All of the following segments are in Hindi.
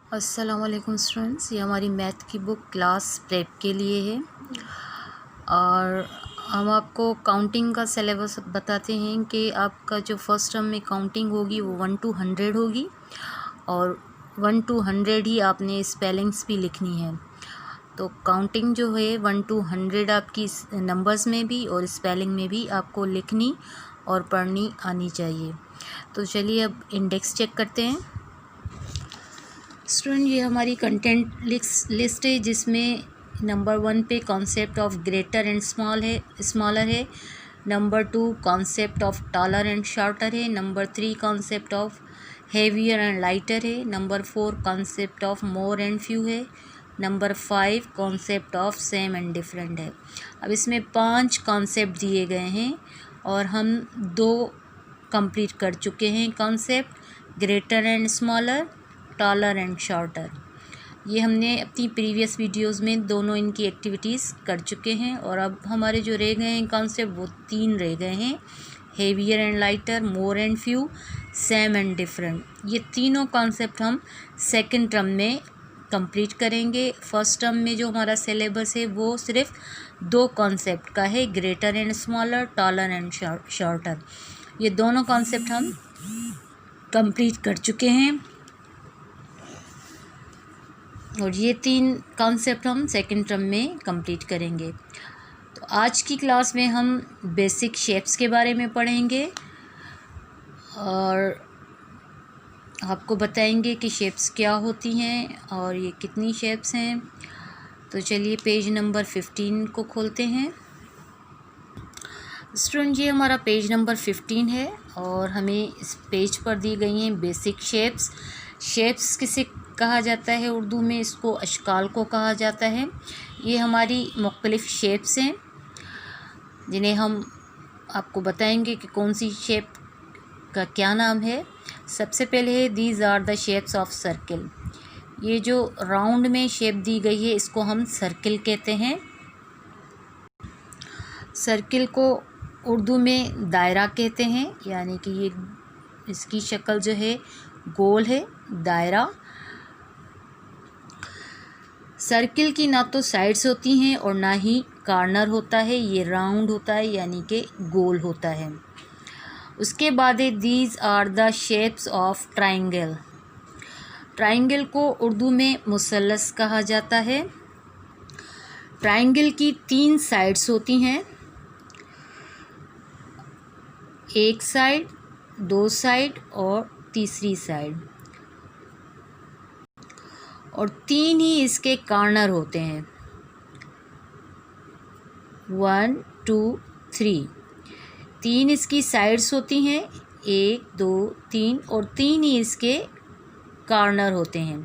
अस्सलाम वालेकुम स्टूडेंट्स, ये हमारी मैथ की बुक क्लास प्रेप के लिए है और हम आपको काउंटिंग का सिलेबस बताते हैं कि आपका जो फर्स्ट टर्म में काउंटिंग होगी वो 1 to 100 होगी और 1 to 100 ही आपने स्पेलिंग्स भी लिखनी है। तो काउंटिंग जो है 1 to 100 आपकी नंबर्स में भी और स्पेलिंग में भी आपको लिखनी और पढ़नी आनी चाहिए। तो चलिए अब इंडेक्स चेक करते हैं। स्टूडेंट, ये हमारी कंटेंट लिस्ट है जिसमें नंबर 1 पे concept of greater and smaller है। Number 2 concept of taller and shorter है। Number 3 concept of heavier and lighter है। Number 4 concept of more and few है। Number 5 concept of same and different है। अब इसमें 5 कॉन्सेप्ट दिए गए हैं और हम 2 कंप्लीट कर चुके हैं concept, greater and smaller, taller and shorter. ये हमने अपनी प्रीवियस वीडियोस में दोनों इनकी एक्टिविटीज़ कर चुके हैं और अब हमारे जो रह गए हैं कॉन्सेप्ट वो 3 रह गए हैं, heavier and lighter, more and few, same and different. ये तीनों कॉन्सेप्ट हम सेकंड टर्म में कंप्लीट करेंगे। फर्स्ट टर्म में जो हमारा सिलेबस है वो सिर्फ 2 कॉन्सेप्ट का है, greater and smaller, taller and shorter. ये दोनों कॉन्सेप्ट हम कंप्लीट कर चुके हैं और ये 3 कॉन्सेप्ट हम सेकंड टर्म में कंप्लीट करेंगे। तो आज की क्लास में हम बेसिक शेप्स के बारे में पढ़ेंगे और आपको बताएंगे कि शेप्स क्या होती हैं और ये कितनी शेप्स हैं। तो चलिए पेज नंबर 15 को खोलते हैं। स्टूडेंट, ये हमारा पेज नंबर 15 है और हमें इस पेज पर दी गई हैं बेसिक शेप्स। शेप्स किसे कहा जाता है उर्दू में? इसको अशकाल को कहा जाता है। ये हमारी मुख्तलिफ़ शेप्स हैं जिन्हें हम आपको बताएंगे कि कौन सी शेप का क्या नाम है। सबसे पहले है these are the shapes of circle. ये जो राउंड में शेप दी गई है इसको हम सर्किल कहते हैं। सर्किल को उर्दू में दायरा कहते हैं, यानी कि ये इसकी शक्ल जो है गोल है, दायरा। सर्किल की ना तो साइड्स होती हैं और ना ही कॉर्नर होता है, ये राउंड होता है यानी कि गोल होता है। उसके बाद है these are the shapes of triangle. Triangle को उर्दू में मुसल्लस कहा जाता है। ट्राइंगल की 3 साइड्स होती हैं, एक साइड, 2 साइड और तीसरी साइड, और 3 ही इसके कॉर्नर होते हैं, 1 2 3। 3 इसकी साइड्स होती हैं, 1 2 3, और 3 ही इसके कॉर्नर होते हैं।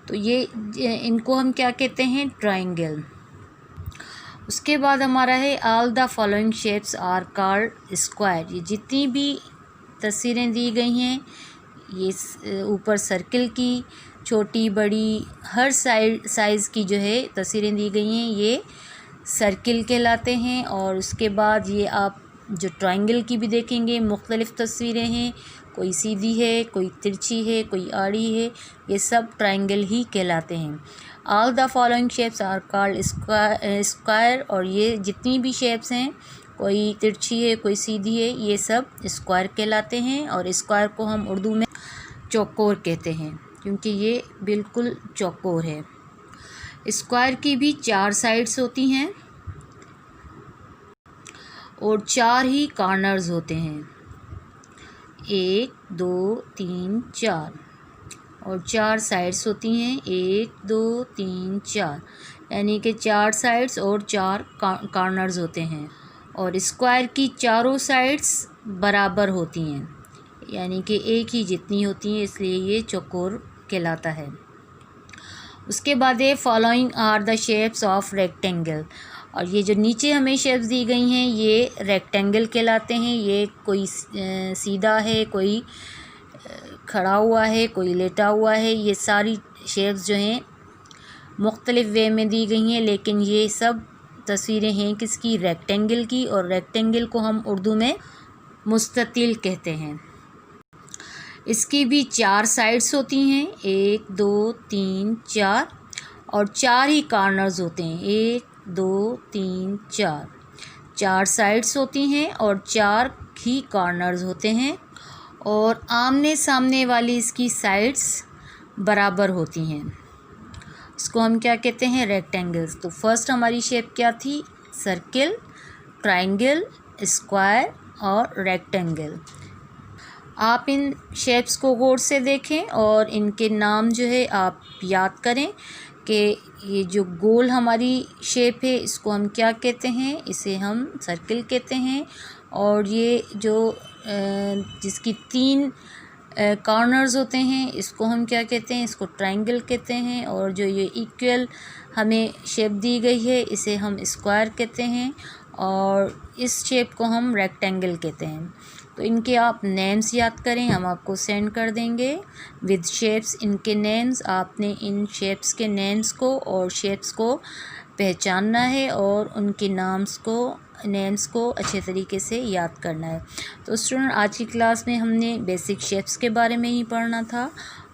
तो ये इनको हम क्या कहते हैं? ट्राइंगल। उसके बाद हमारा है all the following shapes are called square. ये जितनी भी तस्वीरें दी गई हैं, ये ऊपर सर्किल की छोटी बड़ी हर साइज़ की जो है तस्वीरें दी गई हैं, ये सर्किल कहलाते हैं। और उसके बाद ये आप जो ट्रायंगल की भी देखेंगे, मुख्तलिफ़ तस्वीरें हैं, कोई सीधी है, कोई तिरछी है, कोई आड़ी है, ये सब ट्रायंगल ही कहलाते हैं। All the following shapes are called square. और ये जितनी भी शेप्स हैं, कोई तिरछी है, कोई सीधी है, ये सब स्क्वायर कहलाते हैं। और स्क्वायर को हम उर्दू में चौकोर कहते हैं क्योंकि ये बिल्कुल चौकोर है। स्क्वायर की भी 4 साइड्स होती हैं और 4 ही कॉर्नर्स होते हैं, 1 2 3 4, और 4 साइड्स होती हैं, 1 2 3 4, यानी कि 4 साइड्स और 4 कॉर्नर्स होते हैं। और स्क्वायर की चारों साइड्स बराबर होती हैं, यानी कि एक ही जितनी होती हैं, इसलिए ये चौकोर कहलाता है। उसके बाद ये following are the shapes of rectangle. और ये जो नीचे हमें शेप्स दी गई हैं ये रेक्टेंगल कहलाते हैं। ये कोई सीधा है, कोई खड़ा हुआ है, कोई लेटा हुआ है। ये सारी शेप्स जो हैं मुख्तलिफ़ वे में दी गई हैं, लेकिन ये सब तस्वीरें हैं किसकी? रेक्टेंगल की। और रेक्टेंगल को हम उर्दू में मुस्ततिल कहते हैं। इसकी भी 4 साइड्स होती हैं, 1 2 3 4, और 4 ही कॉर्नर्स होते हैं, 1 2 3 4। 4 साइड्स होती हैं और 4 ही कॉर्नर्स होते हैं, और आमने सामने वाली इसकी साइड्स बराबर होती हैं। इसको हम क्या कहते हैं? रेक्टेंगल्स। तो फर्स्ट हमारी शेप क्या थी? सर्किल, ट्रायंगल, स्क्वायर और रेक्टेंगल। आप इन शेप्स को गौर से देखें और इनके नाम जो है आप याद करें कि ये जो गोल हमारी शेप है इसको हम क्या कहते हैं? इसे हम सर्किल कहते हैं। और ये जो जिसकी 3 कॉर्नर्स होते हैं इसको हम क्या कहते हैं? इसको ट्रायंगल कहते हैं। और जो ये इक्वल हमें शेप दी गई है इसे हम स्क्वायर कहते हैं, और इस शेप को हम रेक्टेंगल कहते हैं। तो इनके आप नेम्स याद करें, हम आपको सेंड कर देंगे विद शेप्स इनके नेम्स। आपने इन शेप्स के नेम्स को और शेप्स को पहचानना है और उनके नेम्स को अच्छे तरीके से याद करना है। तो स्टूडेंट, आज की क्लास में हमने बेसिक शेप्स के बारे में ही पढ़ना था,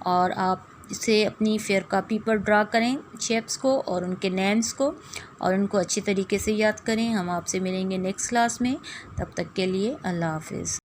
और आप इसे अपनी फेयर कॉपी पर ड्रा करें शेप्स को और उनके नेम्स को, और उनको अच्छी तरीके से याद करें। हम आपसे मिलेंगे नेक्स्ट क्लास में, तब तक के लिए अल्लाह हाफिज़।